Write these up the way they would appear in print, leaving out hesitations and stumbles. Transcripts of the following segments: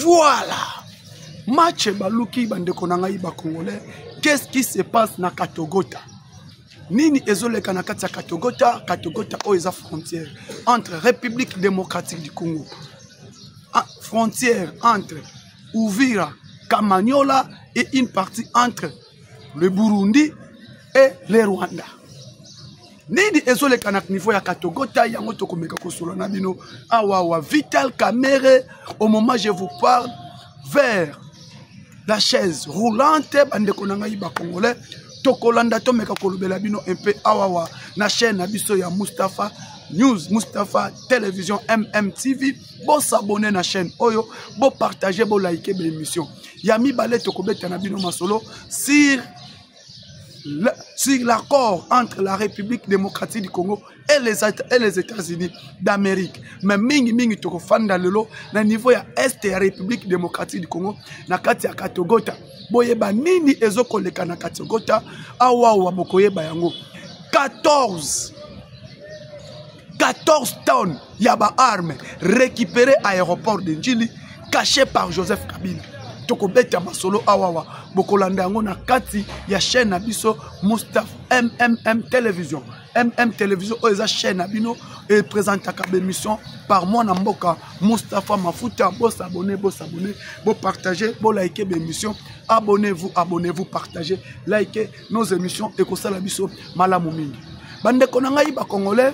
Voilà. Match baluki bandeko na ngai ba Congolais. Qu'est-ce qui se passe na Katogota? Nini ezoleka na kati ya Katogota? Katogota o eza frontière entre République démocratique du Congo. Frontière entre Uvira, Kamanyola et une partie entre le Burundi et le Rwanda. Nini ezoleka na niveau ya Katogota yango tokomeka kosolo na bino awawa Vital Kamerhe au moment où je vous parle vers la chaise roulante bandeko na ngai ba Congolais tokolanda tomeka kolobela bino un peu awawa na chaîne na biso ya Mustapha News Mustapha Télévision MMTV bo s'abonner na chaîne oyo bo partager bo liker be émission yami balé tokobeta na bino masolo sur l'accord entre la République démocratique du Congo et les États-Unis d'Amérique. Mais mingi toko fanda lelo na niveau ya Est ya République démocratique du Congo na kati ya Katogota. Boyeba nini ezokoleka na Katogota awa bokoyeba yango. 14 tonnes yaba armes récupérées à l'aéroport de Njili cachées par Joseph Kabila. Toko beta masolo awawa bokolanda yango na kati ya chaîne na biso Mustapha MMM Télévision. MM Télévision oza chaîne na bino et présente ka émission par moi na mboka Mustapha Mafuta. Bo s'abonner, bo partager, bo liker l'émission. Abonnez-vous, partagez, likez nos émissions et kosala biso malamu mingi. Bande konanga ba Congolais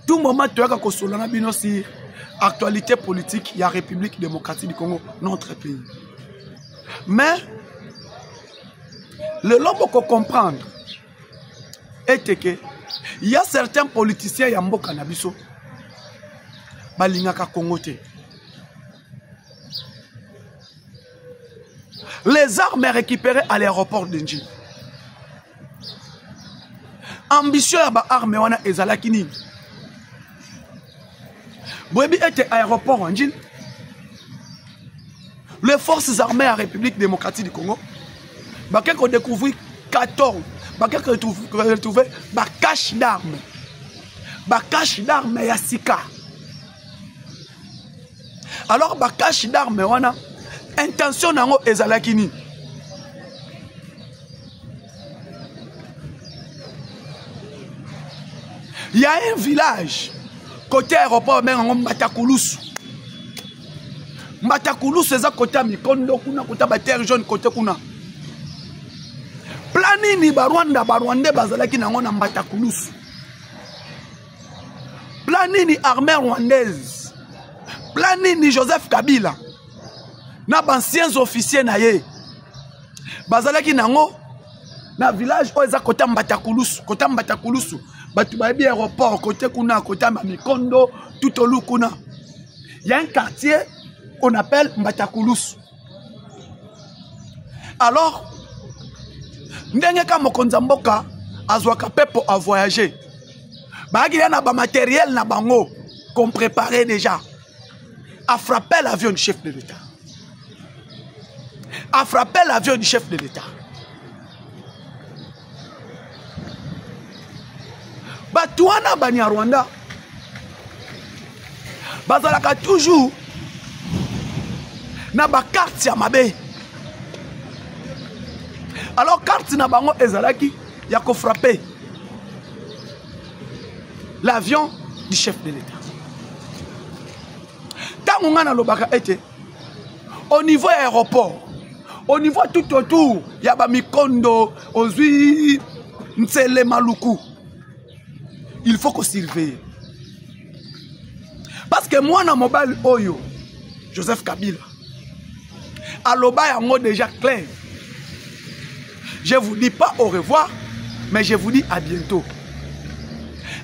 tout moment toyaka kosola na bino si actualité politique, il y a République démocratique du Congo, notre pays. Mais, le lobo qu'on comprendre est que il y a certains politiciens qui ont cannabis, balingaka Congote. Les armes récupérées à l'aéroport d'Enji. Ambition à ba armes wana ezalakini. Boebi était aéroport en Njil. Les forces armées à la République démocratique du Congo, ils ont découvert 14, ils ont retrouvé des caches d'armes. Des caches d'armes et Sika. Alors, les caches d'armes, intention nango ezalakini. Il y a un village. Côté aéroport, mais on Matakoulous. Matakoulous, c'est ça côté Mikondo, côté terre jaune, côté Kuna. Planini Barwanda, Bazalaki na Matakoulous. Planini armée rwandaise. Planini Joseph Kabila. Na anciens officiers na ye. Bazalaki nango na village oza côté Matakoulous, côté Matakoulous. Batu ba bi aéroport côté kuna côté Mikondo tout au kuna. Il y a un quartier qu'on appelle Mbatakoulous. Alors ndenge ka mokonza mboka azwaka pepo à voyager. Ba gi na ba matériel na bango qu'on préparait déjà. A frapper l'avion du chef de l'État. A frapper l'avion du chef de l'État. Batouana Banya Rwanda bazalaka toujours na ba carte ya mabe. Alors carte na bango ezalaki ya ko frapper l'avion du chef de l'État. Tango ngana lobaka ete au niveau aéroport, au niveau tout autour ya ba Mikondo, ozwi Ntsele Maluku. Il faut qu'on surveille. Parce que moi, dans mobile Oyo, Joseph Kabila, aloba yango déjà clair. Je vous dis pas au revoir, mais je vous dis à bientôt.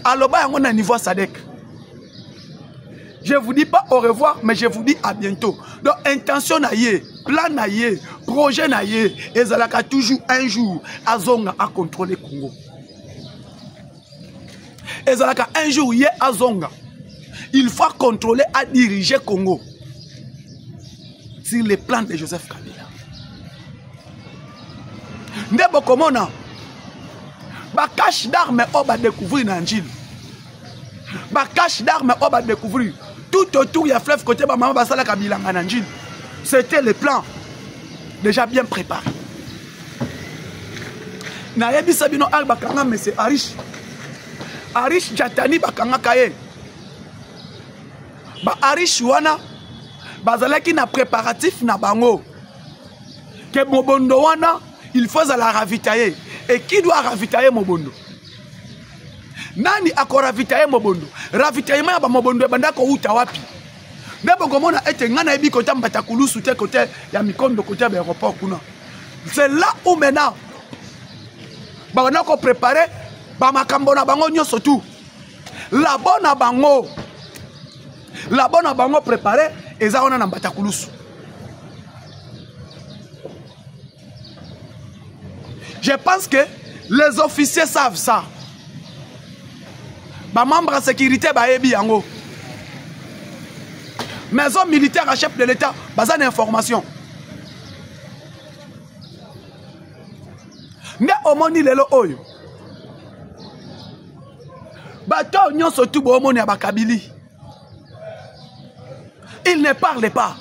Aloba yango na niveau Sadek. Je vous dis pas au revoir, mais je vous dis à bientôt. Donc, intention na ye, plan na ye, projet na ye, ezalaka toujours un jour, azonga à contrôler Congo. Ezalaka un jour yé azonga. Il faut contrôler à diriger Congo. Sur les plans de Joseph Kabila. Ndebo komona. Ba cache d'armes on va découvrir dans Njili. Ba cache d'armes on va découvrir tout autour, il y a fleuve côté Bamama Basala Kabilanga Nanjin. C'était le plan déjà bien préparé. Nayebi Sabino Al Bakanga, mais c'est Arish. Arish Jatani Bakanga Kaye. Ba Arish Wana, Bazalaki na préparatif na bango. Que Mobondo Wana, il faut la ravitailler. Et qui doit ravitailler Mobondo? Nani ako ravitailler Mobondo? Ravitaillement ya Mobondo banda ko uta wapi? Ndebo komona ete ngana ebi kota Mbatakulu soute côté ya Mikondo côté de l'aéroport kuna. C'est là où maintenant ba on a préparé ba makambo na bango nyonso tout. La bonne bango. La bonne bango préparé eza ona na Mbatakulu. Je pense que les officiers savent ça. Les membres de sécurité sont yango. Maison militaire à chef de l'État, basa d'information. Ne omoni lelo oyo. Bato nyon surtout bo omoni abakabili. Il ne parle pas.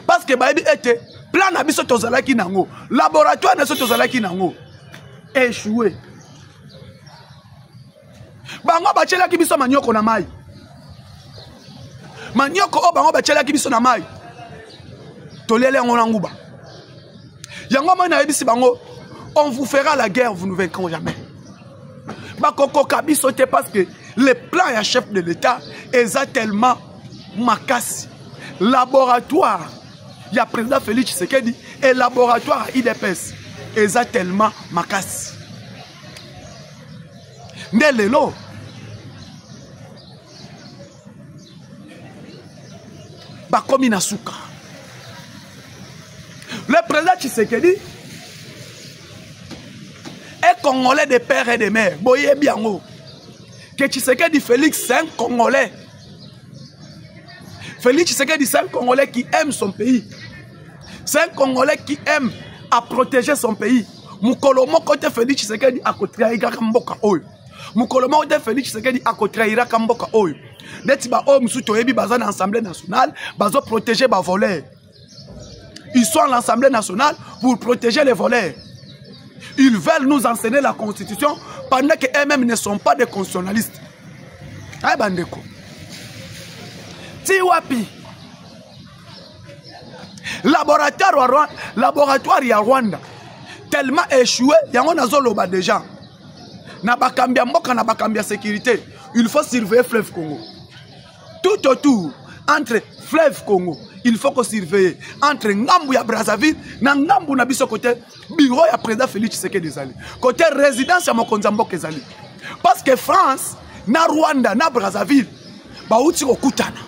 Parce que baebi était plan abiso tozalaki nango. Laboratoire na so tozalaki nango. Échoué. Bango bachela ki biso manioko na mai. Manioko o bango bachela ki biso na mai. Tolele ngona nguba. Yango mana ebisi bango, on vous fera la guerre, vous ne vaincrez jamais. Bakoko kabiso te parce que le plan ya chef de l'État est tellement makasi. Laboratoire, il y a président Félix Tshisekedi et laboratoire IDPS est tellement makasi. Nelelo. Bakomi Nasuka. Le président Tshisekedi est congolais de père et de mère. Boye biango. Que Tshisekedi Félix, c'est un congolais. Félix Tshisekedi, c'est un congolais qui aime son pays. C'est un congolais qui aime à protéger son pays. Mukolomo côté Félix Tshisekedi à côté Mboka Oyo. Mukolomo côté Félix Tshisekedi à côté Mboka Oyo. Netiba Oyo Msuto Ebi Bazan l'Assemblée nationale, Bazo protéger les voleurs. Ils sont à l'Assemblée nationale pour protéger les voleurs. Ils veulent nous enseigner la Constitution pendant qu'eux-mêmes ne sont pas des constitutionnalistes. Aïe bandeko. Tiwapi. Laboratoire ya Rwanda. Tellement échoué, il y a un zoloba déjà. Na bakambia mboka na bakambia sécurité. Il faut surveiller fleuve Congo. Tout autour, entre fleuve Congo, il faut qu'on surveille. Entre Ngambu ya Brazzaville, na Ngambu na biso côté bureau ya président Félix Tshisekedi ezali. Côté résidence ya Mokonza Mboka ezali. Parce que France, na Rwanda, na Brazzaville, bauti kokutana.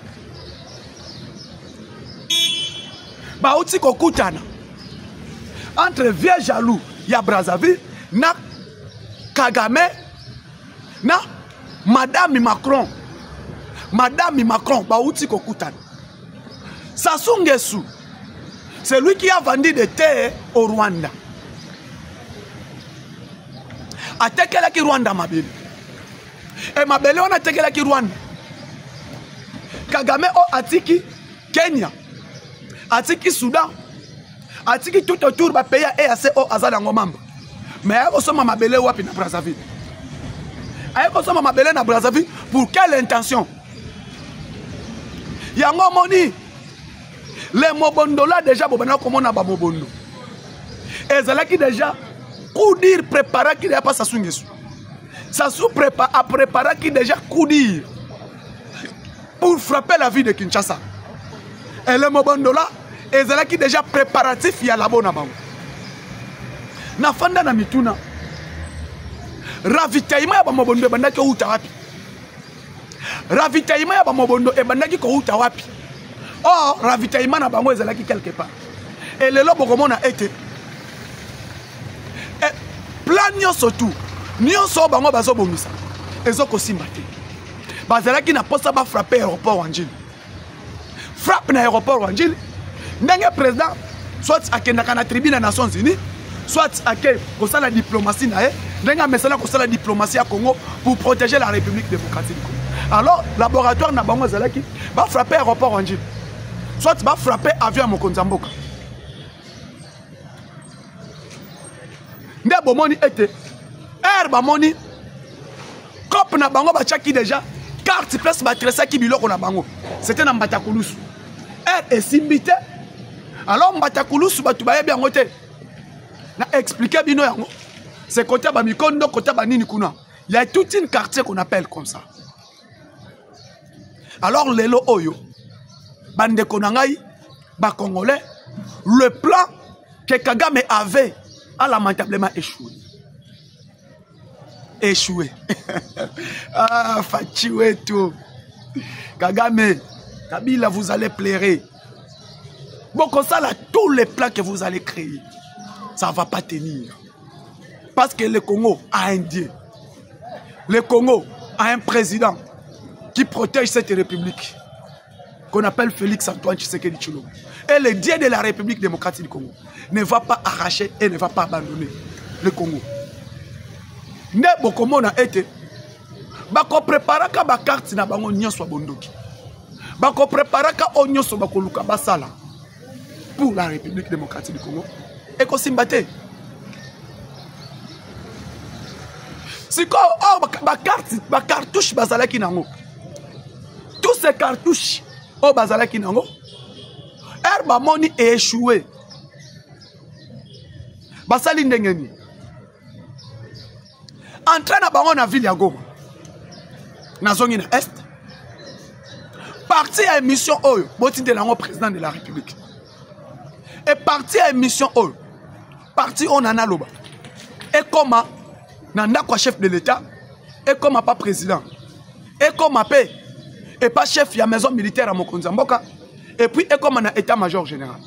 Bauti kokutana. Entre vieux jaloux, il y a Brazzaville, na Kagame, na Madame Macron. Madame Macron, Baouti Kokutana. Sassou Nguesso, c'est lui qui a vendu des terres au Rwanda. A Tekelaki Rwanda, Mabele. Et Mabele, on a Tekelaki Rwanda. Kagame, o Atiki, Kenya. Atiki, Soudan. Atiki, tout autour, va payer EAC au Azalango Mamba. Mais il y a Mabele wapi na Brazzaville. Il y a Mabele na Brazzaville pour quelle intention? Il y a un moni. Les Mobondo là déjà, comment on a Mobondo. Et c'est là qui déjà, coup dire préparer qui n'est pas Sassou Nguesso. Sassou a préparé qui déjà coup dire pour frapper la vie de Kinshasa. Et les Mobondo là, et c'est là qui déjà préparatif, il y a la bonne banque. Na fanda na mituna ravitaillement ya Mobondo bandaki ko uta wapi. Ravitaillement ya Mobondo e bandaki ko uta wapi. Oh, ravitaillement na bango ezalaki quelque part. Et lelo bokomona ete plan nyonso tout nyonso bango bazo bomisa ezoko simba te. Bazalaki na posa ba frapper aéroport Wanjili. Frappe na aéroport Wanjili. Ndenge président soit akendaka na tribune des Nations Unies, soit à la diplomatie, la diplomatie à Congo pour protéger la République démocratique du Congo. Alors, laboratoire na bango zalaki, va frapper aéroport en Jil. Soit va frapper avion à Mokonzamboka. Nde bomoni ete. Bamoni. Cop na bango ba chaki déjà. Carte place ba tressa ki biloko na bango. C'était na Mbatakulusu. Et simbité. Alors Mbatakulusu ba tubaye bien ngote. Na expliquer bino yango. C'est côté ba mikondo côté ba nini kuna. Il y a toute une quartier qu'on appelle comme ça. Alors lelo oyo bande konangai ba congolais le plan que Kagame avait a lamentablement échoué. Échoué. Ah, fatigué tout. Kagame, Kabila, vous allez pleurer. Bon, comme ça, là, tous les plans que vous allez créer, ça ne va pas tenir. Parce que le Congo a un Dieu. Le Congo a un président qui protège cette république, qu'on appelle Félix Antoine Tshisekedi Tshilombo. Et le Dieu de la République démocratique du Congo ne va pas arracher et ne va pas abandonner le Congo. Ne bokomo na été bako preparaka ba carte na bango nyonso bondoki bako preparaka onyoso bako luka basala pour la République démocratique du Congo et ko simbate siko ba cartouche bazalaki nango tous ces cartouches o bazalaki nango herba moni échoué basali ndengeni. Entré dans la ville de Goma, dans la zone est, parti à une mission Oyo, boti de l'ango président de la République. Et parti à une mission Oyo, parti on en a loba. Et comme nanda quoi chef de l'État, et comme pas président, et comme paix, et pas chef de la maison militaire à Mokonzamboka, et puis et comme un état-major général.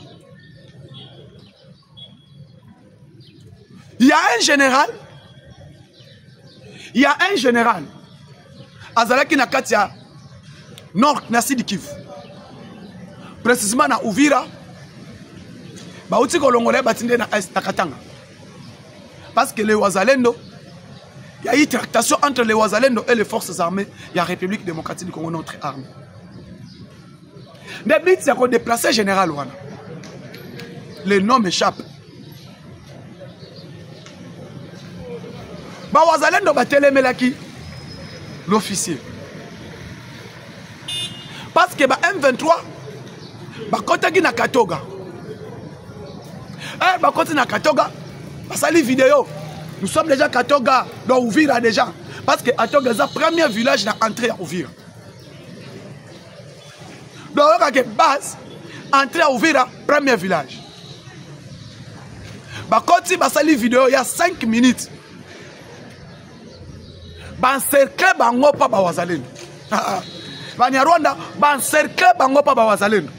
Il y a un général. Il y a un général, Azalaki Nakatia, Nord Nasi Kivu, précisément na Uvira, Bauti Kolongole Batinde na Est Nakatanga. Parce que les Ouazalendo, il y a eu tractation entre les Ouazalendo et les forces armées, il y a la République démocratique du Congo, notre armée. Mais but c'est qu'on déplace général Wana. Le nom m'échappe. Bawazalendo batele melaki l'officier. Parce que ba M23 ba kotaki na Katoga. Ba koti na Katoga, ba sali vidéo. Nous sommes déjà Katoga, dans Uvira déjà. Parce que Katoga c'est le premier village à entrer à Uvira. Donc la base entrer à Uvira, premier village. Ba koti ba sali vidéo il y a 5 minutes. Bancercle bango pa bawazalendo. Banyarwanda bancercle bango pa bawazalendo.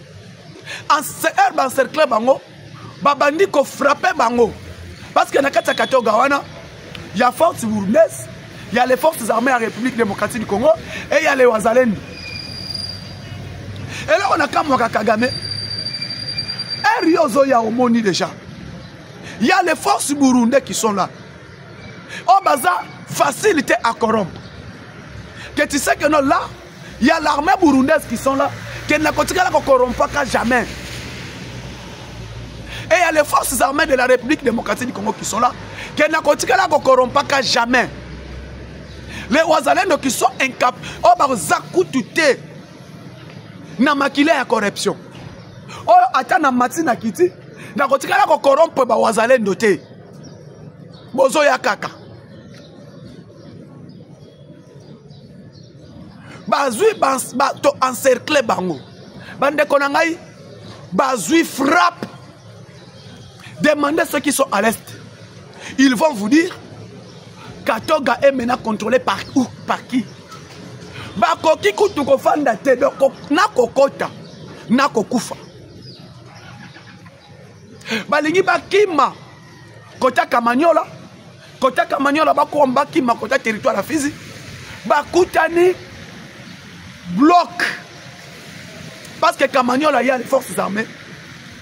En bancercle bango babandi ko frapper bango. Parce que na kati ya Katoga wana il y a forces burundaises, il y a les forces armées de la République démocratique du Congo et il y a les wazalendo. Et là on a kamwaka Kagame. Riozo ya omoni déjà. Il y a les forces burundaises qui sont là. Au bazar facilité à corrompre. Que tu sais que non, là, il y a l'armée burundaise qui sont là, qui ne corrompt pas jamais. Et il y a les forces armées de la République démocratique du Congo qui sont là, qui ne corrompt pas jamais. Les Ouazalendo qui sont incapables, oh, bah, zakutute, na makile ya corruption. Oh, ata na matina kiti, na corrompre ba Ouazalendo te. Bozo ya kaka. Bazui to encercler bango. Bande konangai bazui frappe. Demandez ceux qui sont à l'est. Ils vont vous dire Katoga est maintenant contrôlé par où? Par qui? Bakoki kutu kofanda te donc na kokota na kokufa. Balingi bakima kota Kamanyola bako bakima kota territoire la Fizi. Bakutani bloc. Parce que Kamanyola, il y a les forces armées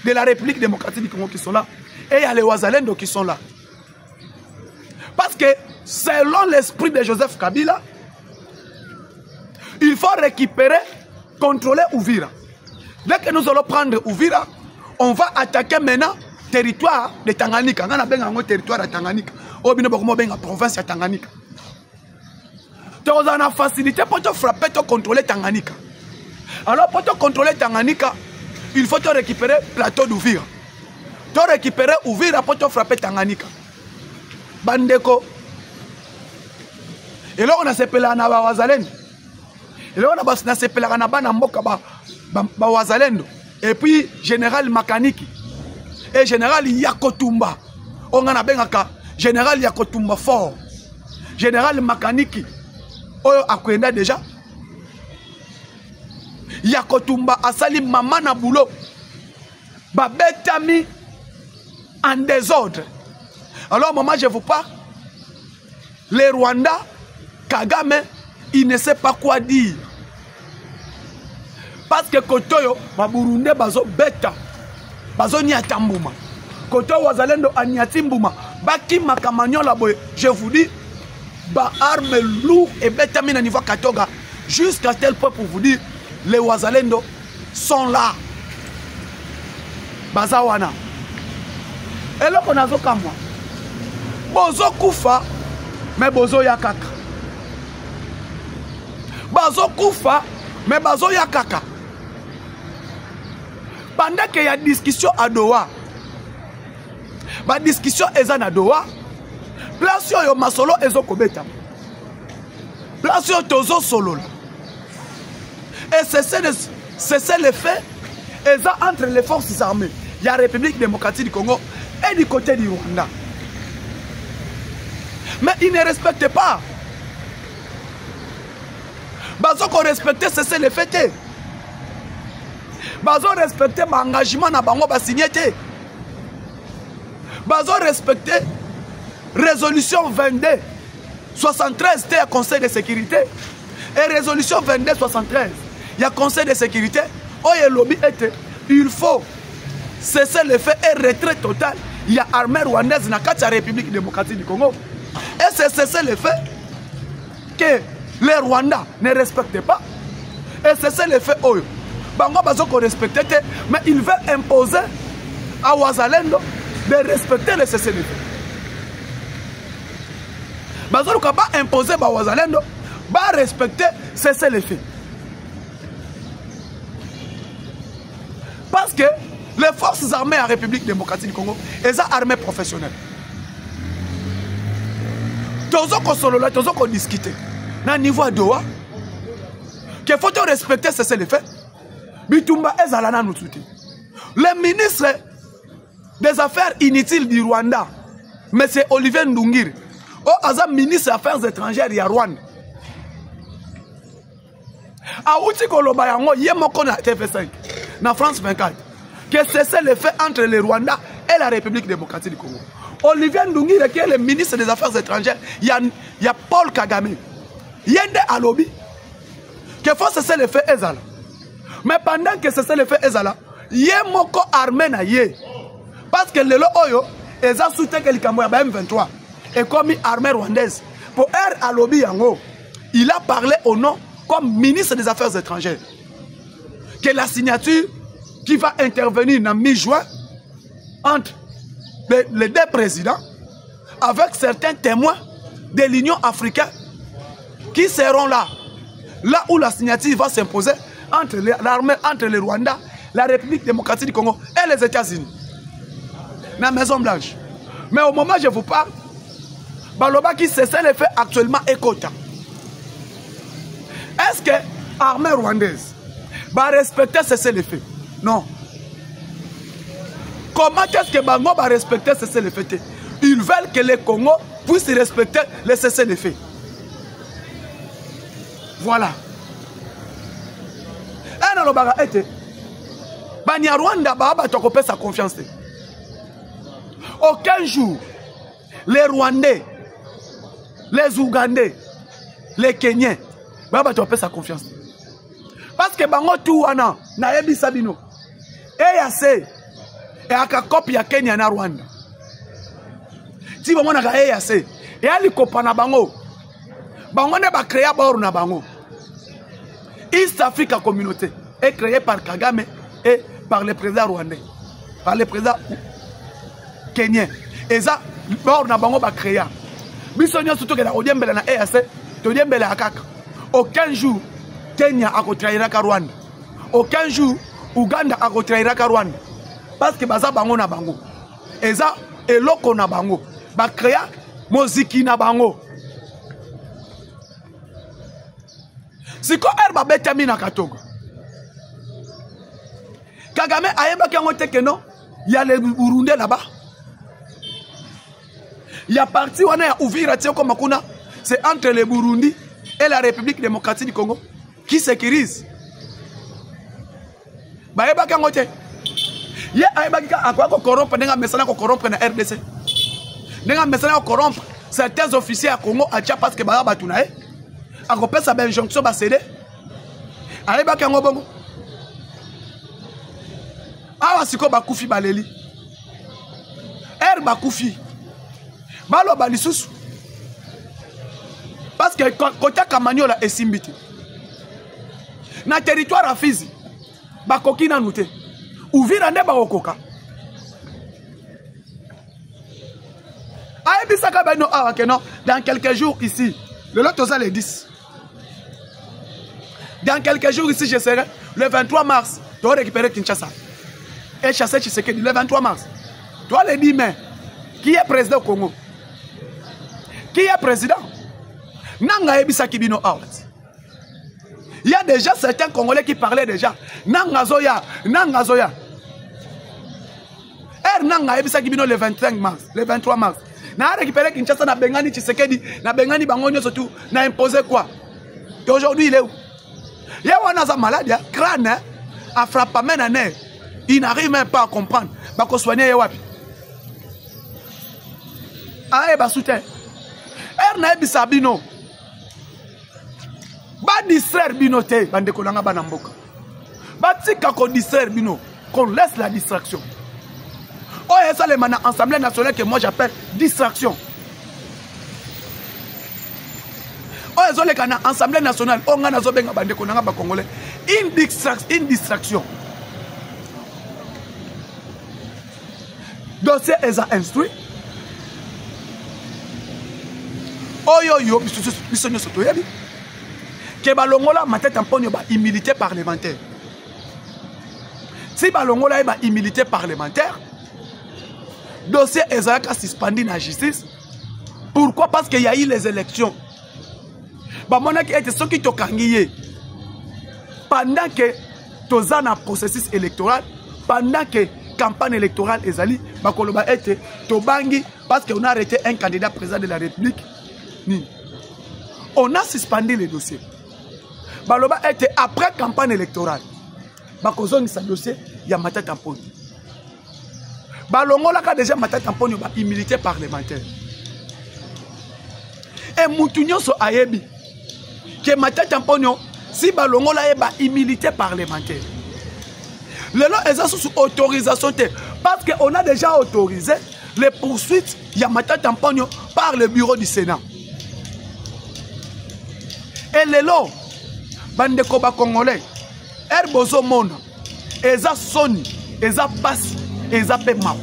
de la République démocratique du Congo qui sont là. Et il y a les Ouazalendo qui sont là. Parce que selon l'esprit de Joseph Kabila, Il faut récupérer, contrôler Uvira. Dès que nous allons prendre Uvira, on va attaquer maintenant le territoire de Tanganyika. On a un territoire de Tanganyika. On a une province de Tanganyika. Donc on a une facilité pour te frapper, pour contrôler Tanganyika. Alors pour te contrôler Tanganyika, il faut te récupérer le plateau d'Uvira. Tu récupérer Uvira pour te frapper Tanganyika. Bandeko. Et là on a s'appelé à Wazalendo. Et là on a s'appelé à Mboka Wazalendo. Et puis général Makaniki. Et général Yakotumba. On a bengaka général Yakotumba fort. Général Makaniki. Oyo akwenda déjà. Yakotumba asali mama na boulot. Babetami en désordre. Alors maman, je vous parle. Les Rwandais, Kagame, il ne sait pas quoi dire. Parce que Kotoyo, Baburundi, Bazo Beta, Bazo Niatambuma, Kotoyo Wazalendo Aniatimbouma, Baki Makamanyola Boy, je vous dis, ba arme lourd et Beta Mina niveau Katoga, jusqu'à tel point pour vous dire, les Wazalendo sont là. Bazawana. Et là, on a zo kamwa. Bozo Koufa, mais Bozo Yakaka. Bazo Koufa, mais Bazo Yakaka. Pendant qu'il y a discussion à Doha, la discussion est à Doha, place yo masolo ezo kobeta. Place yo tozo solo. Et c'est le fait entre les forces armées. Il y a la République démocratique du Congo et du côté du Rwanda. Mais ils ne respectent pas. Bazo qu'on respecte, c'est le fait. Bazo respecte l'engagement na bango ba signé. Bazo respecte résolution 22 73 il y a Conseil de sécurité et résolution 22 73 il y a Conseil de sécurité. Oye lobby était il faut cesser le fait et retrait total. Il y a armée rwandaise dans la République démocratique du Congo. Et c'est cesser le fait que les Rwandais ne respectent pas. Et c'est le fait oyo. Bango bazo ko respecter, mais ils veulent imposer à Wazalendo de respecter le cessez-le-feu. Bazo ko pas imposer à Wazalendo de respecter cessez-le-feu. Parce que les forces armées en République démocratique du Congo, elles sont armées professionnelles. Tozo ko solo là, tozo ko discuter. Na niveau à Doha, qu'il faut respecter cessez-le-feu. Bitumba ezalana nous soutient. Le ministre des Affaires inutiles du Rwanda, M. Olivier Ndungiri, au ministre des Affaires étrangères du Rwanda. Aouti Koloba yango yemoko na TV5, na France 24, que c'est le fait entre le Rwanda et la République démocratique du Congo. Olivier Ndungiri, qui est le ministre des Affaires étrangères, il y a Paul Kagame. Yende alobi, que faut cesser le fait ezala. Mais pendant que cesser le fait ezala, yemoko armé na ye. Parce que le oyo, eza soutien que l'Ikambo ya M23 est comme armée rwandaise. Pour R alobi yango, il a parlé au nom comme ministre des Affaires étrangères. Que la signature qui va intervenir en mi-juin entre les deux présidents avec certains témoins de l'Union africaine qui seront là. Là où la signature va s'imposer entre l'armée, entre le Rwanda, la République démocratique du Congo et les États-Unis. Dans la Maison Blanche. Mais au moment où je vous parle, Baloba qui cesse le fait actuellement écota. Est-ce que l'armée rwandaise va respecter cessez le fait? Non. Comment est-ce que Bango va respecter cessez le fait? Ils veulent que le Congo puisse respecter le cessez le fait. Voilà. Et dans le baga été, Banya Rwanda va te sa confiance. Aucun jour, les Rwandais, les Ougandais, les Kenyans, va te sa confiance. Parce que Bango tout wana na yebi sabino. EAC et aka copie ya Kenya na Rwanda. Si bango na ka EAC et ali kopana bango. Bango ne ba créer bord na bango. East Africa Communauté est créée par Kagame et par le président rwandais, par le président kenyan. Et ça, on a créé. Bisogna surtout que la Odiembele na EAC, Odiembele à Kaka. Aucun jour, Kenya a contrairé à Rwanda. Aucun jour, Ouganda a contrairé à Rwanda. Parce que baza bango na bango. Et ça, et loko na bango. Ba créé moziki na bango. Si ko herba betami na Katogo. Kagame ayeba ki ngote que non, il y a les Burundais là-bas. Il y a parti où on a ouvert comme Makuna, c'est entre le Burundi et la République démocratique du Congo qui sécurise. Bayeba ki ngote. Ye ayeba ki akwa ko corrompre nga mesana ko corrompre na RDC. Nga mesana ko corrompre certains officiers à Congo a tia parce que ba batuna e. Ako pesa ba injonction ba céder. Ayeba ki ngobongo. Awa siko bakufi baleli. Bakufi. Balo balisusu. Parce que côté Kamanyola est simbiti. Na territoire à Fizi. Bakoki na nute. Ouvira nde bakoka. Aebisaka bano awa keno dans quelques jours ici. Le lot toza le 10. Dans quelques jours ici je serai le 23 mars. Tu vas récupérer Kinshasa. Et chasser Tshisekedi le 23 mars. Toi le 10 mai. Qui est président au Congo? Qui est président? Nanga ebisa kibino out. Il y a déjà certains Congolais qui parlaient déjà. Nanga zoya, nanga zoya. Nanga ebisa kibino le 25 mars, le 23 mars. Na récupéré Kinshasa na bengani Tshisekedi, na bengani bangonyo surtout, na imposé quoi? Et aujourd'hui il est où? Il y a un malade, crâne, a frappé à nerf. Il n'arrive même pas à comprendre. Bako soigner wapi. Aé ba soutien. Na ebisa bino. Ba distraire bino te bande kolanga bana mboka. Ba tika ko distraire bino, qu'on laisse la distraction. Oh et ça les mana Assemblée nationale que moi j'appelle distraction. Oh et ça les kana Assemblée nationale on ngana zo benga bande kolanga ba congolais une distraction. Dossier est instruit. Oyo yo bisonyo soto yebi. Que balongola ma tête en ponyo ba immunité parlementaire. Si balongola ba immunité parlementaire, dossier ezaka suspendu na justice. Pourquoi? Parce qu'il y a eu les élections. Ba mona qui était ceux qui tokangiye. Pendant que tozana processus électoral, pendant que campagne électorale ezali, bakoloba était tobangi parce qu'on a arrêté un candidat président de la République. On a suspendu les dossiers. Baloba était après campagne électorale. Bakozoni sa dossier, il y a Matata Tamponi. Balongola ka déjà Matata Tamponi ba immunité parlementaire. Et Moutounyo so ayebi que Matata Tamponi si balongola e ba immunité parlementaire. Le lot est sous autorisation parce qu'on a déjà autorisé les poursuites de Matata Tamponi par le bureau du Sénat. Et les lots, bande koba congolais, Herbozo Mona, Eza Soni, Eza Passi, Eza Pemawa.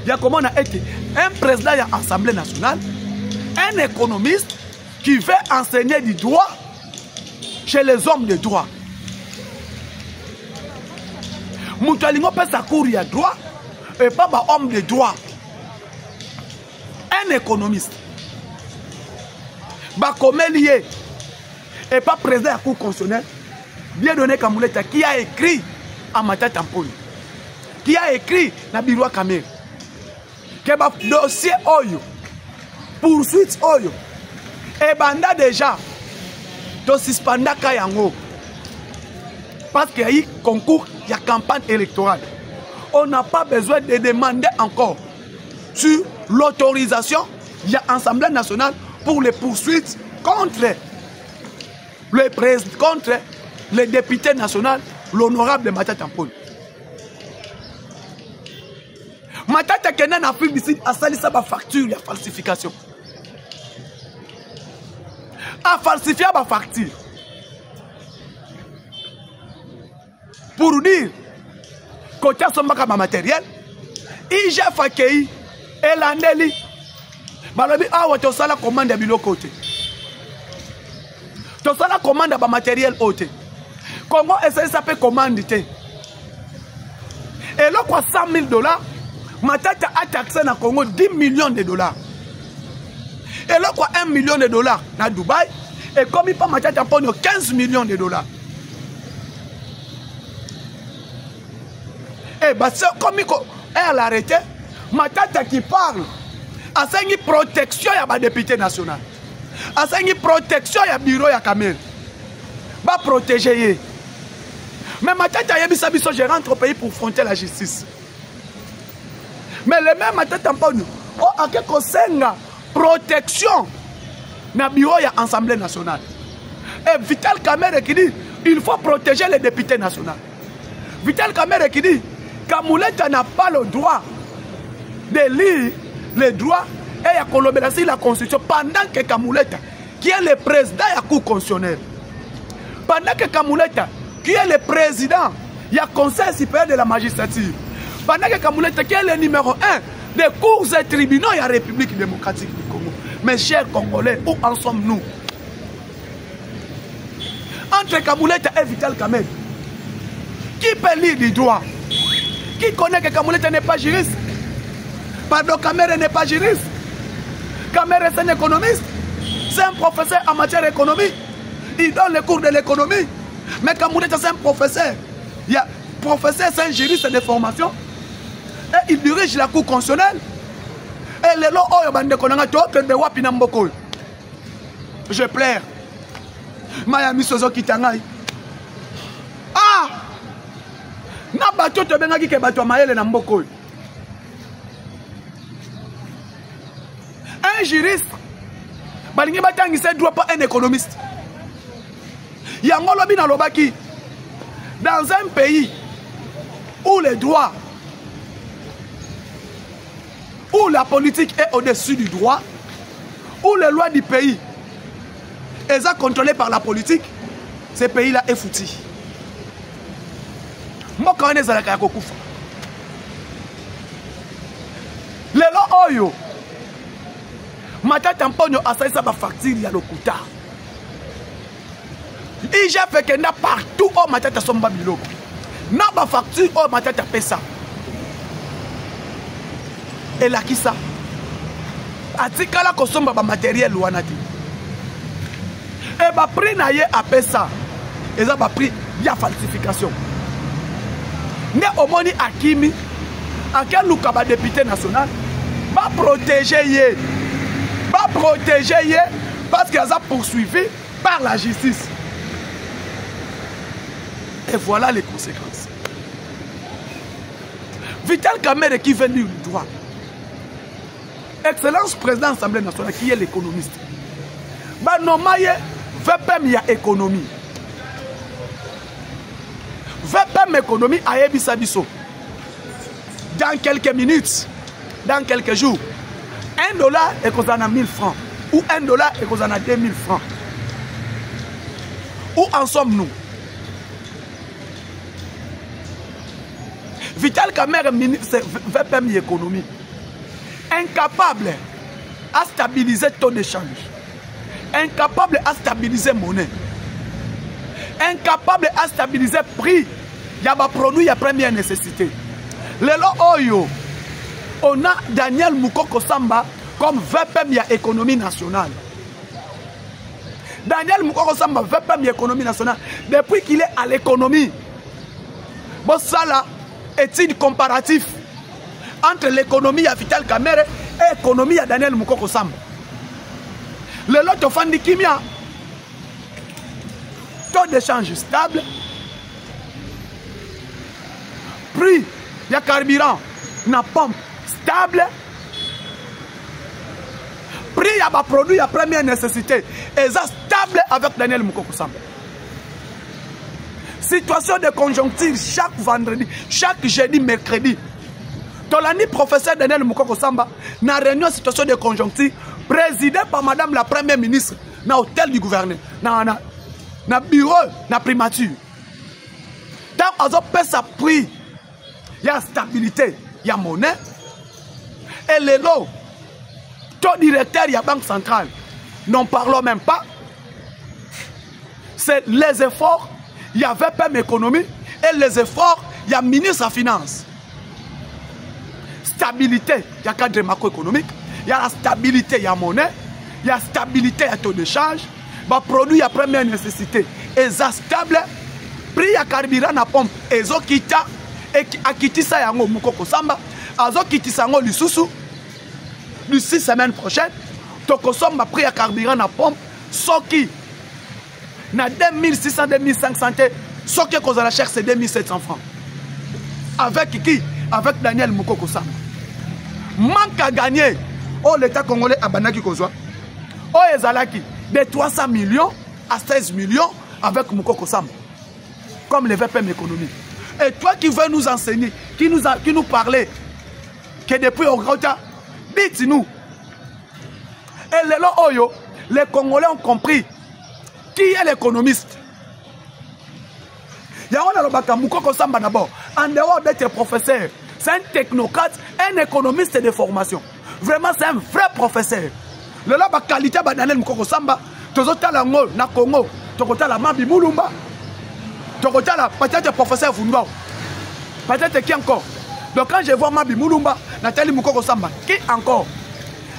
Il y a comment on a été un président de l'Assemblée nationale, un économiste qui veut enseigner du droit chez les hommes de droit. Moutalingo peut s'accourir à droit et pas un homme de droit. Un économiste. Bakomelier et pas président de la Cour constitutionnelle, bien donné Kamouleta, qui a écrit à Matata Tamponi, qui a écrit na Birwa Kamere, que le dossier Oyo, poursuite Oyo, et banda déjà, de suspendre Kayango, parce qu'il y a eu concours, il y a campagne électorale. On n'a pas besoin de demander encore sur l'autorisation, il y a Assemblée nationale pour les poursuites contre le député national, l'honorable Matata Tamponi. Matata Kenan Afrique d'ici a sali sa facture de falsification. a falsifié ma facture. Pour dire, côté sombaka ma matériel, IGF accueilli, et l'andeli, balobi awa to sala commande bilo côté. To sala commande ba matériel haute. Congo essaie ça peut commande té. Et là quoi $100 000, Matata a taxé na Congo $10 millions. Et là quoi $1 million na Dubaï, et comme il pas Matata pour $15 millions. Et bah c'est comme elle a arrêté, Matata qui parle, a une protection à ma député national, a une protection à bureau à Kamel, va protéger. Mais Matata Yabiso, je rentre au pays pour affronter la justice. Mais le même Matata Mponu, a quelque protection na bureau à l'Assemblée nationale. Et Vital Kamerhe qui dit, il faut protéger les députés nationaux. Vital Kamerhe qui dit, Kamouleta n'a pas le droit de lire les droits et à Colombie la constitution pendant que Kamouleta, qui est le président de la Cour constitutionnelle, pendant que Kamouleta, qui est le président du Conseil supérieur de la magistrature, pendant que Kamouleta, qui est le numéro 1 des cours et tribunaux de la République démocratique du Congo. Mes chers Congolais, où en sommes-nous? Entre Kamouleta et Vital Kamerhe, qui peut lire les droits? Qui connaît que Kamouleta n'est pas juriste? Pardon, Kamerhe n'est pas juriste. Kamerhe c'est un économiste. C'est un professeur en matière d'économie. Il donne les cours de l'économie. Mais Kamouleta c'est un professeur. Il y a professeur, c'est un juriste de formation. Et il dirige la Cour constitutionnelle. Et les lois, je pleure. Miami Sozo Kitangai. Ah! Na bato to benga ki bato maele na mboko. Un juriste balingi batangi c'est droit pas un économiste. Yango lobi na lobaki dans un pays où les droits, où la politique est au-dessus du droit, où les lois du pays sont contrôlées par la politique, ce pays-là est foutu. Moi, quand on est à la Kakokoufa, les lois oyo, matata mponyo asaïsa ba facture ya lokuta. Et j'ai fait que na partout où matata somba biloko. Na ba facture où matata pesa. Et là qui ça? Atikala ko somba ba matériel wanati. Et ba prix na ye a pesa. Et ça ba prix ya falsification. Ne omoni akimi akel luka ba député national va protéger ye. Va protéger ye parce qu'il a poursuivi par la justice. Et voilà les conséquences. Vital Kamerhe qui veut lire le droit. Excellence président de l'Assemblée nationale qui est l'économiste. Banomaye veut ya économie. Veut économie à Ebisa Bisso. Dans quelques minutes, dans quelques jours, $1 est qu'on en a 1000 francs. Ou $1 est qu'on en a 2000 francs. Où en sommes-nous? Vital Kamerhe veut pas l'économie. Incapable à stabiliser le taux d'échange. Incapable à stabiliser la monnaie. Incapable à stabiliser le prix. Il y a des produits de première nécessité. Oyo, on a Daniel Moukoko Samba comme VPM de l'économie nationale. Daniel Moukoko Samba VPM de l'économie nationale. Depuis qu'il est à l'économie, bon ça là, étude comparative entre l'économie de Vital Kamerhe et l'économie de Daniel Moukoko Samba. Le lot of Kimia, taux d'échange stable, prix de carburant na pompe stable, prix de produits de première nécessité et ça stable avec Daniel Moukoko Samba. Situation de conjoncture chaque vendredi, chaque jeudi, mercredi. Tolani professeur Daniel Moukoko Samba, na réunion situation de conjoncture présidée par madame la première ministre na hôtel du gouverneur, na bureau, na primature. Tant qu'ils ont payé sa prix, il y a stabilité, il y a monnaie. Et les lots, ton directeur, il y a Banque centrale. N'en parlons même pas. C'est les efforts, il y a VPM économie. Et les efforts, il y a ministre des Finances. Stabilité, il y a cadre macroéconomique. Il y a la stabilité, il y a monnaie. Il y a stabilité, il y a taux de change. Les produits à première nécessité. Et ça stable. Prix à carburant à pompe. Et ça quitte. Et à quitter ça, il y a un samba. À ça quitter ça, il y a un sous. Le 6 semaines prochaines. Tu consommes prix à carburant à pompe. Ce qui. Na 2600, 2500. Ce qui est qu'on la cherche, c'est 2700 francs. Avec qui? Avec Daniel Moukoko Samba. Manque à gagner. Oh, l'État congolais a banaki kozwa. Oh, ezalaki de 300 millions à 16 millions avec Moukoko Samba. Comme les VPM économiques. Et toi qui veux nous enseigner, qui nous parlait, que depuis au grand temps, dites-nous. Et les Oyo, les Congolais ont compris qui est l'économiste. Il y a un Moukoko Samba d'abord. En dehors d'être professeur, c'est un technocrate, un économiste de formation. Vraiment, c'est un vrai professeur. Le la qualité de Daniel Moukoko Samba, tu as la Congo, na Congo, tu as la Mabi Moulumba, tu as la peut-être professeur Fundao. Peut-être qui encore. Donc quand je vois Mabi Moulumba, Nathalie Moukoko Samba, qui encore?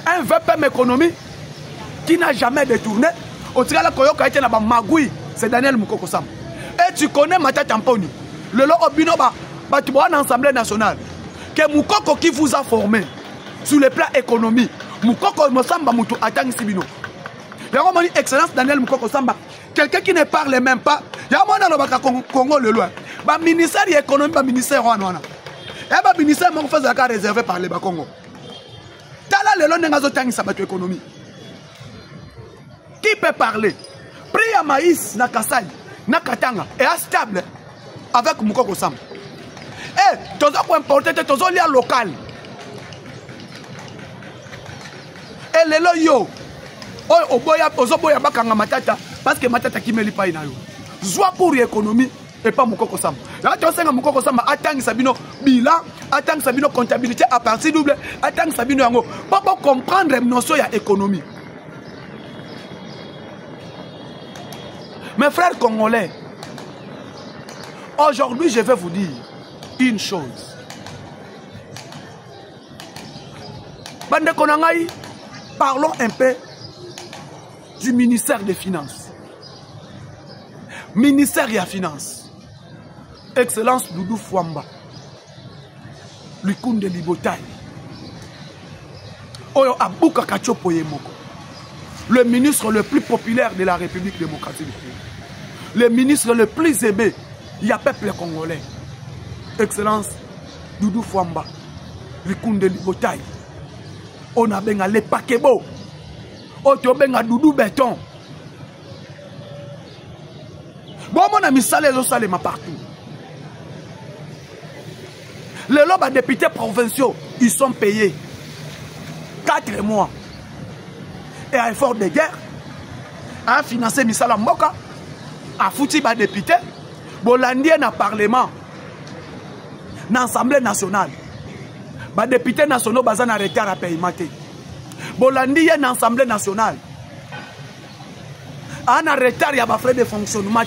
Un VPM économie qui n'a jamais détourné. Au Tirala Koyoka été là-bas, Magoui, c'est Daniel Moukoko Samba. Et tu connais Mata Tamponi, le lot Obinoba, tu vois en Assemblée nationale, que Moukoko qui vous a formé sur le plan économique, Moukoko Samba Moutou Atang Sibino. Il y a une excellence Daniel Moukoko Samba, quelqu'un qui ne parle même pas. Il y a un Congo le loin. Le ministère de l'économie, le ministère Rwanda. Et le ministère est réservé par les Congo. Tala le long de l'économie économie. Qui peut parler? Prix à maïs, na Kassai, na Katanga, est stable avec Moukoko Samba. Et tu as importé, tu as lié local. Et les loyaux, parce que Matata qui me lit pas inayo. Soit pour l'économie et pas Moukoko Samba. Là, tu as Moukoko Samba, attends Sabino bilan, attends Sabino comptabilité à partir double, attends Sabino yango. Pas pour comprendre les notions de l'économie. Mes frères congolais, aujourd'hui je vais vous dire une chose. Bande Konangaï, parlons un peu du ministère des Finances. Ministère des Finances. Excellence Doudou Fouamba. Lukunde Libotaï. Oyo Abouka Kachopo Yemoko. Le ministre le plus populaire de la République démocratique du Congo. Le ministre le plus aimé. Il y a peuple congolais. Excellence Doudou Fouamba. Lukunde Libotaï. On a benga le pakebo. On a benga Doudou Béton. Bon, mon ami Salé, ma partout. Les lobes députés provinciaux, ils sont payés 4 mois. Et à effort de guerre, à financer Misala Mboka, à foutu les députés, Bolandien dans le Parlement, dans l'Assemblée nationale. Les députés nationaux sont en retard à payer. Bolandien dans l'Assemblée nationale. En retard, il y a des frais de fonctionnement.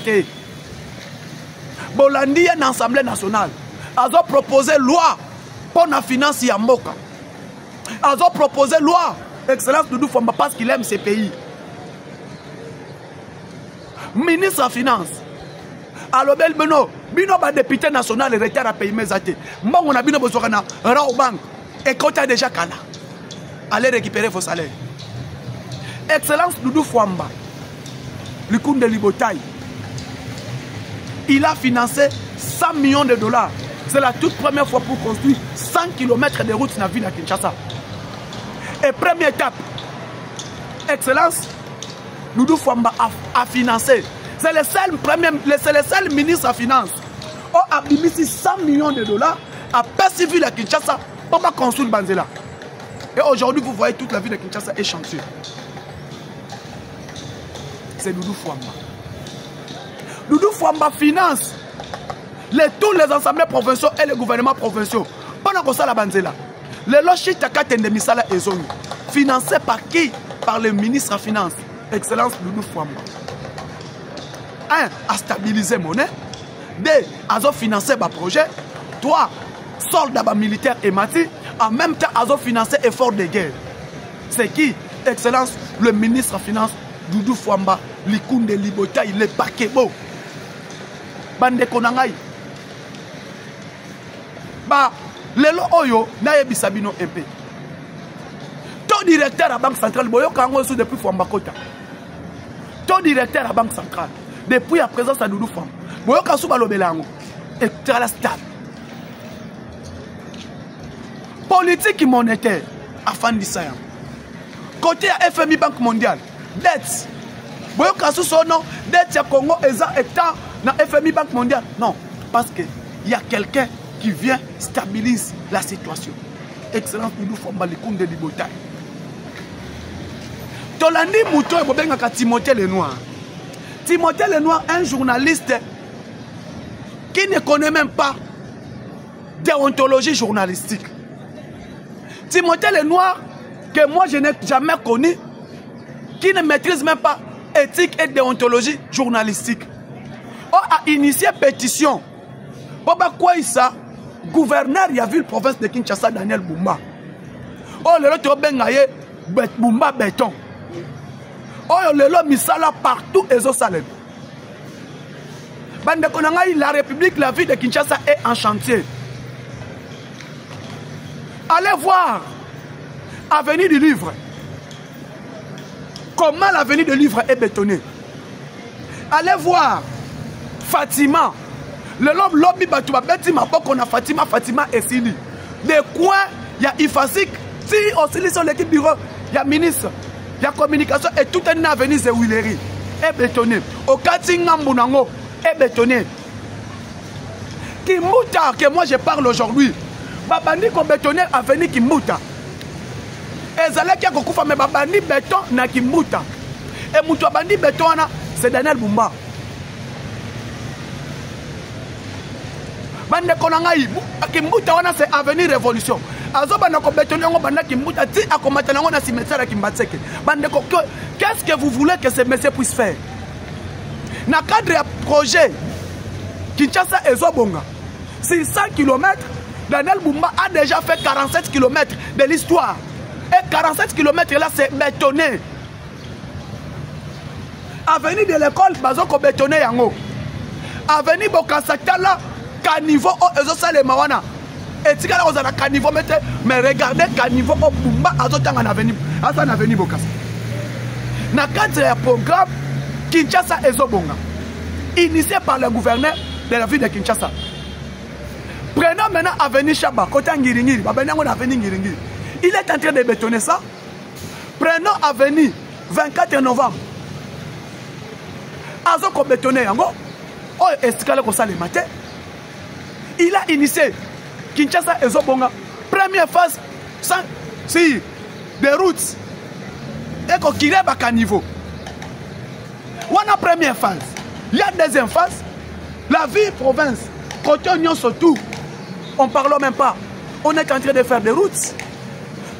Bolandien dans l'Assemblée nationale. Ils ont proposé loi pour la finance Yamboka. Ils ont proposé loi. Excellence Doudou Fouamba parce qu'il aime ces pays. Ministre de la Finance. Alors, Beno, Bino va député national et retard à payer mes athées. Moi, on a Bino Bosokana, Raobank. Et quand tu as déjà Kala, allez récupérer vos salaires. Excellence Doudou Fouamba. Le coup de Libotaï. Il a financé 100 millions de dollars. C'est la toute première fois pour construire 100 km de route dans la ville de Kinshasa. Et première étape, Excellence, Doudou Fouamba a financé. C'est le seul ministre de Finance qui a mis 100 millions de dollars à persévérer la Kinshasa pour construire Banzela. Et aujourd'hui, vous voyez toute la ville de Kinshasa est chanceuse. c'est Doudou Fouamba. Doudou Fouamba finance tous les assemblées provinciaux et les gouvernements provinciaux. Pendant que ça, la banzela. Le lochit Takate Misala Ezongi. Financé par qui? Par le ministre des Finances, Excellence Doudou Fouamba. 1. À stabiliser monnaie. 2. À financer le projet. 3. Soldat militaire et mati. En même temps, à financer effort de guerre. C'est qui? Excellence, le ministre des Finances, Doudou Fouamba, Likunde Libota, il est paquet beau. Bande Konangai. Bah, lelo oyo, na yebisabino MP. Ton directeur à la Banque Centrale, boyo kango sous depuis Fouamba Kota. Ton directeur à la Banque Centrale, depuis la présence à Doudou Fouamba, boyo kango balobelango, et très stable. Politique monétaire, afin de ça. Côté à FMI Banque mondiale, dette. Boyo kango son nom, dette ya Congo, étant dans FMI Banque mondiale. Non, parce qu'il y a quelqu'un qui vient stabiliser la situation. Excellence Doudou Fouamba, Likunde Libota. Tolandi Mouto et Timothée Lenoir. Timothée Lenoir, un journaliste qui ne connaît même pas déontologie journalistique. Timothée Lenoir, que moi je n'ai jamais connu, qui ne maîtrise même pas éthique et déontologie journalistique, a initié pétition. Baba Kouaïssa, gouverneur de la ville province de Kinshasa, Daniel Bumba. Oh, le lot bengaye Bumba béton. Oh, le lot misala partout et au Salem. Bande Konangaï, la République, la ville de Kinshasa est en chantier. Allez voir l'avenue du livre. Comment l'avenue du livre est bétonnée. Allez voir Fatima. Le lobby Batouba Betima, qu'on a Fatima et Sili. Des coins, il y a Ifasik, si aussi sur l'équipe bureau, il y a ministre, il y a communication et tout un avenir de Willery est bétonné. Au Katingambunango est bétonné. Kimouta, que moi je parle aujourd'hui, Babandi qu'on bétonné avenir Kimouta. Et Zalek qui a beaucoup fait, mais Babandi béton na Kimouta. Et Moutou Bandi béton, c'est Daniel Bumba. Bande Konangaï, Kimbuta wana c'est avenir révolution. Azo bande ko bétonné ngo bande Kimbuta ti akomatana ngo na cimetière à Kimbatseke. Bande ko qu'est-ce que vous voulez que ce monsieur puisse faire? Na cadre de projet Kinshasa Ezobonga. 600 km, Daniel Bumba a déjà fait 47 km de l'histoire. Et 47 km là c'est bétonné. Avenir de l'école bazo ko bétonné yango. Avenir Bokasaka là caniveau au Ezosalema wana. Et si vous avez un caniveau, mais regardez caniveau au Bumba Azotang en avenir. Asan avenir Bokas. Dans le cadre du programme Kinshasa Ezobonga, initié par le gouverneur de la ville de Kinshasa. Prenons maintenant avenir Chaba, côté Ngiringiri, il est en train de bétonner ça. Prenons avenir 24 novembre. Azoko bétonné yango. Oh, escale comme ça le matin. Il a initié Kinshasa Ezobonga. Première phase, si des routes et qu'on tire à niveau. On a première phase. Il y a deuxième phase. La ville province, côté Union surtout, on ne parle même pas. On est en train de faire des routes.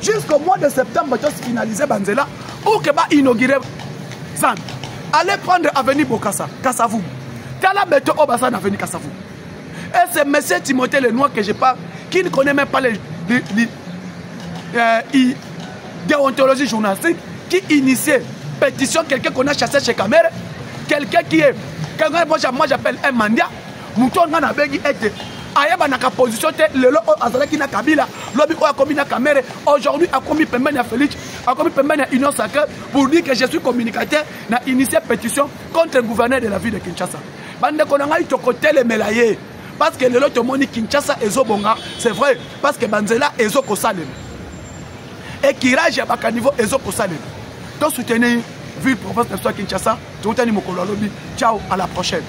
Jusqu'au mois de septembre, on va finaliser Banzela pour que va inaugurer Zan. Allez prendre avenue Bokassa, Kassavou. Tala Beto Obasan avenue Kassavou. Et c'est M. Timothée Lenoir que je parle, qui ne connaît même pas les déontologie journalistique, qui initie pétition, quelqu'un qu'on a chassé chez Kamere, quelqu'un qui est, moi j'appelle un mandia, Mouton n'a pas dit Ayaba n'a pas position, le lot Azalaki n'a Kabila, l'objet a commis na Kamere, aujourd'hui a commis Pemben à Félix, a commis Pemben à Union Sacrée pour dire que je suis communicateur, n'a initié pétition contre le gouverneur de la ville de Kinshasa. Bande Konanga est au côté les mélaillés. Parce que le lot moni Kinshasa Ezobonga, c'est vrai, parce que Banzela Ezoko Salem. Et Kirage à Bakanivo Ezoko Salem. Donc soutenez ville province de Kinshasa, soutenez Mokolo Lobby. Ciao, à la prochaine.